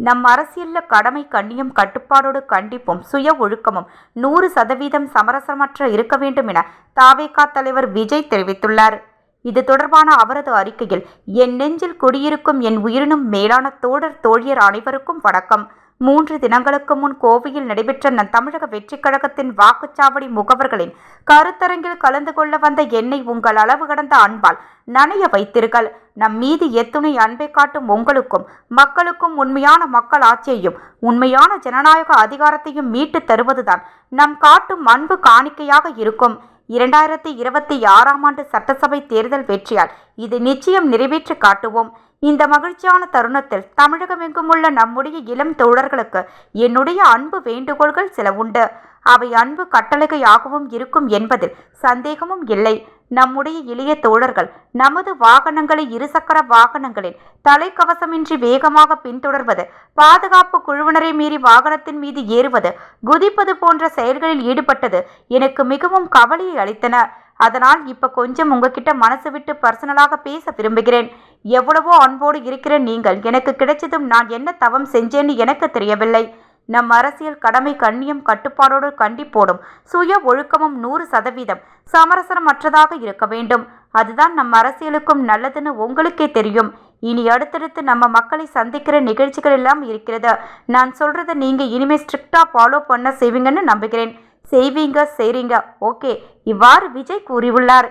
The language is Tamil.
நம் அரசியல்ல கடமை, கண்ணியம், கட்டுப்பாடோடு கண்டிப்பும் சுய ஒழுக்கமும் 100% சமரசமற்ற இருக்க வேண்டும் என தவேகா தலைவர் விஜய் தெரிவித்துள்ளார். இது தொடர்பான அவரது அறிக்கையில், என் நெஞ்சில் குடியிருக்கும் என் உயிரினும் மேலான தோழர் தோழியர் அனைவருக்கும் வணக்கம். 3 தினங்களுக்கு முன் கோவையில் நடைபெற்ற நம் தமிழக வெற்றிக் கழகத்தின் வாக்குச்சாவடி முகவர்களின் கருத்தரங்கில் கலந்து கொள்ள வந்த என்னை உங்கள் அளவு கடந்த அன்பால் நனைய வைத்தீர்கள். நம் மீது எத்துணை அன்பை காட்டும் உங்களுக்கும் மக்களுக்கும் உண்மையான மக்கள் ஆட்சியையும் உண்மையான ஜனநாயக அதிகாரத்தையும் மீட்டு தருவதுதான் நம் காட்டும் அன்பு காணிக்கையாக இருக்கும். 2026ஆம் ஆண்டு சட்டசபை தேர்தல் வெற்றியால் இது நிச்சயம் நிறைவேற்றி காட்டுவோம். இந்த மகிழ்ச்சியான தருணத்தில் தமிழகமெங்கும் உள்ள நம்முடைய இளம் தோழர்களுக்கு என்னுடைய அன்பு வேண்டுகோள்கள் சில உண்டு. அவை அன்பு கட்டளையாகவும் இருக்கும் என்பதில் சந்தேகமும் இல்லை. நம்முடைய இளைய தோழர்கள் நமது வாகனங்களை இருசக்கர வாகனங்களில் தலைக்கவசமின்றி வேகமாக பின்தொடர்வது, பாதுகாப்பு குழுவினரை மீறி வாகனத்தின் மீது ஏறுவது, குதிப்பது போன்ற செயல்களில் ஈடுபட்டது எனக்கு மிகவும் கவலையை அளித்தன. அதனால் இப்ப கொஞ்சம் உங்ககிட்ட மனசு விட்டு பர்சனலாக பேச விரும்புகிறேன். எவ்வளவோ அன்போடு இருக்கிற நீங்கள் எனக்கு கிடைச்சதும் நான் என்ன தவம் செஞ்சேன்னு எனக்கு தெரியவில்லை. நம் அரசியல் கடமை, கண்ணியம், கட்டுப்பாடோடு கண்டிப்போடும் சுய ஒழுக்கமும் 100% சமரசமற்றதாக இருக்க வேண்டும். அதுதான் நம் அரசியலுக்கும் நல்லதுன்னு உங்களுக்கே தெரியும். இனி அடுத்தடுத்து நம்ம மக்களை சந்திக்கிற நிகழ்ச்சிகள் எல்லாம் இருக்கிறது. நான் சொல்றதை நீங்க இனிமே ஸ்ட்ரிக்டா ஃபாலோ பண்ண செய்வீங்கன்னு நம்புகிறேன். செய்றீங்க. ஓகே, இவ்வாறு விஜய் கூறியுள்ளார்.